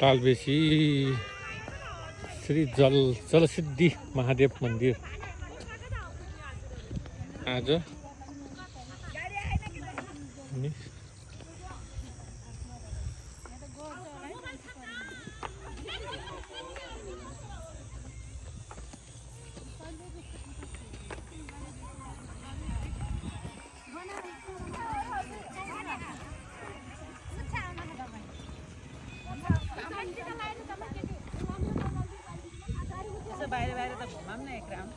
तालबेसी श्री जलसिद्धि महादेव मन्दिर आज नि बाहिर बाहिर त घुमाम न एक राउन्ड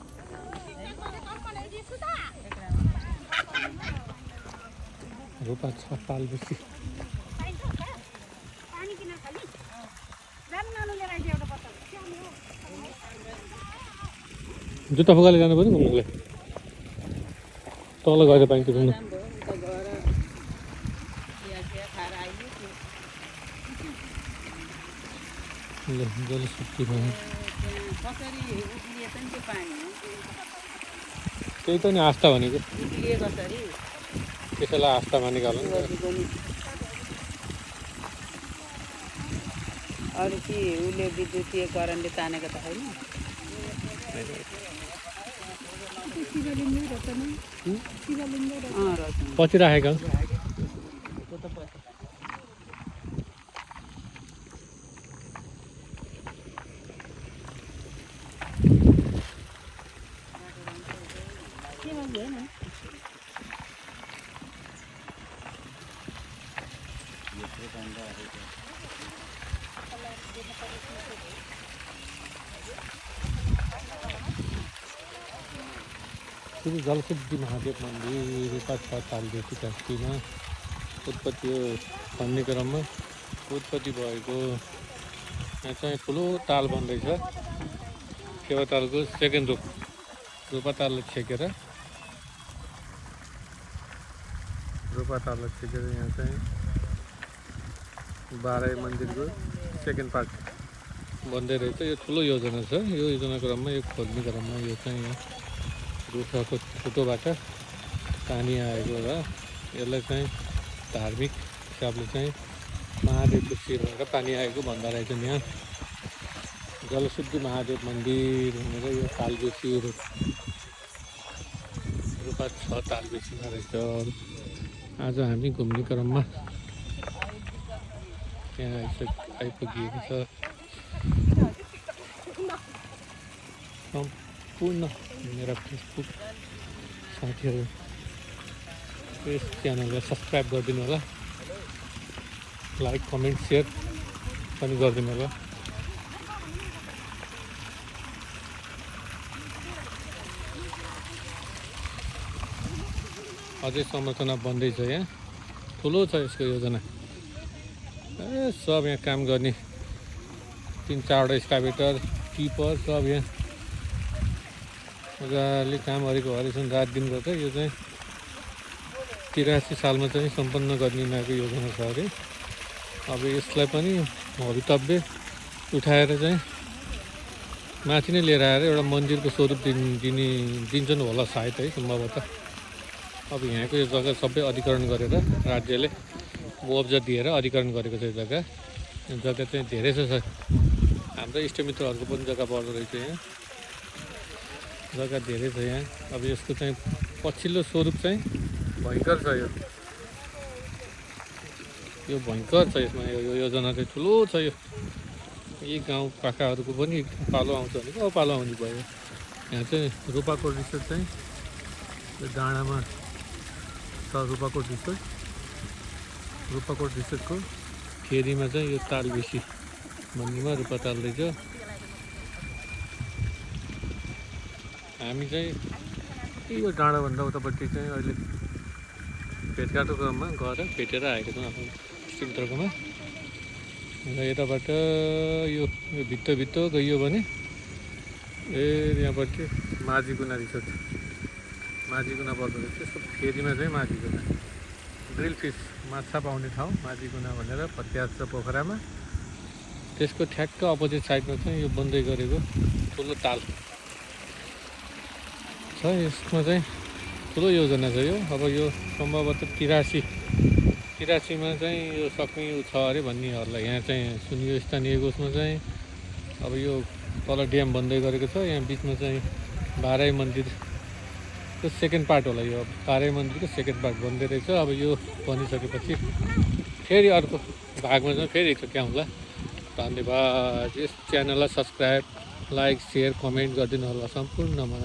रोपा छ तालबेसी जुत्ता फुकाले जानु पर्यो घुम्नुलाई तल गएर पाइन्छ घुम्नु जलसिद्धि त्यही त नि आस्था भनेको त्यसैलाई आस्था मानेको होला अरू के उसले विद्युतीय करेन्टले तानेको त होइन पछि राखेको श्री जलसिद्धि महादेव मन्दिर रूपा छ तालबेसी कास्कीमा उत्पत्ति हो भन्ने क्रममा उत्पत्ति भएको यहाँ चाहिँ ठुलो ताल बन्दैछ सेवा तालको सेकेन्ड रूप रूपा ताललाई छेकेर यहाँ चाहिँ बाराई मन्दिरको सेकेन्ड पार्ट बन्दै रहेछ यो ठुलो योजना छ यो योजना क्रममा यो खोज्ने क्रममा यो चाहिँ यहाँ रुखको छुटोबाट पानी आएको र यसलाई चाहिँ धार्मिक हिसाबले चाहिँ महादेवको शिरबाट पानी आएको भन्दा रहेछ यहाँ जलसिद्धि महादेव मन्दिर भनेर यो तालबेसी रूपा छ तालबेसीमा रहेछ आज हामी घुम्ने क्रममा त्यहाँ आइपुगिएको छ सम्पूर्ण मेरा फेसबुक साथीहरू यस च्यानललाई सब्सक्राइब गरिदिनु होला लाइक कमेन्ट सेयर पनि गरिदिनु होला अझै संरचना बन्दैछ यहाँ ठुलो छ यसको योजना सब यहाँ काम गर्ने 3-4वटा एक्सकाभेटर टिपर सब यहाँ मजाले काम गरेको हरेछन् रात दिन गर्छ यो चाहिँ 83 सालमा चाहिँ सम्पन्न गरिएको योजना छ अरे अब यसलाई पनि भवितव्य उठाएर चाहिँ माथि नै लिएर आएर एउटा मन्दिरको स्वरूप दिन्छन् होला सायद है सम्भवतः अब यहाँको यो जग्गा सबै अधिकरण गरेर राज्यले मुआवजा दिएर अधिकरण गरेको छ यो जग्गा चाहिँ धेरै छ हाम्रो इष्टमित्रहरूको पनि जग्गा पर्दो रहेछ यहाँ जग्गा धेरै छ यहाँ अब यसको चाहिँ पछिल्लो स्वरूप चाहिँ भयङ्कर छ यो भयङ्कर छ यसमा यो योजना चाहिँ ठुलो छ यो यी गाउँ पाखाहरूको पनि पालो आउँछ भनेको अब पालो आउने भयो यहाँ चाहिँ रूपाकोट रिसोर्ट चाहिँ यो डाँडामा छ रूपाकोट रिसोर्टको फेरीमा चाहिँ यो तालबेसी भन्नेमा रूपा ताल रहेछ हामी चाहिँ यो डाँडाभन्दा उतापट्टि चाहिँ अहिले भेटघाटको क्रममा गएर भेटेर आएको छौँ आफ्नो इष्टमित्रकोमा र यताबाट यो भित्तो गइयो भने यहाँपट्टि माझीगुना रिसोर्ट माझीगुना पर्दो रहेछ त्यसको फेरीमा चाहिँ माझीगुना ग्रिल फिस माछा पाउने ठाउँ माझीगुना भनेर पत्यास छ पोखरामा त्यसको ठ्याक्क अपोजिट साइडमा चाहिँ यो बन्दै गरेको ठुलो ताल छ यसमा चाहिँ ठुलो योजना छ यो अब यो सम्भवतः 83 83 मा चाहिँ यो सक्ने छ अरे भन्नेहरूलाई यहाँ चाहिँ सुनियो स्थानीयको उसमा चाहिँ अब यो तल ड्याम बन्दै गरेको छ। यहाँ बिचमा चाहिँ बाराई मन्दिरको सेकेन्ड पार्ट होला यो। बाराई मन्दिरको सेकेन्ड पार्ट बन्दै रहेछ। अब यो बनिसकेपछि फेरि अर्को भागमा चाहिँ फेरि एकचोटि आउँला। धन्यवाद। यस च्यानललाई सब्सक्राइब, लाइक, सेयर, कमेन्ट गरिदिनु होला सम्पूर्णमा।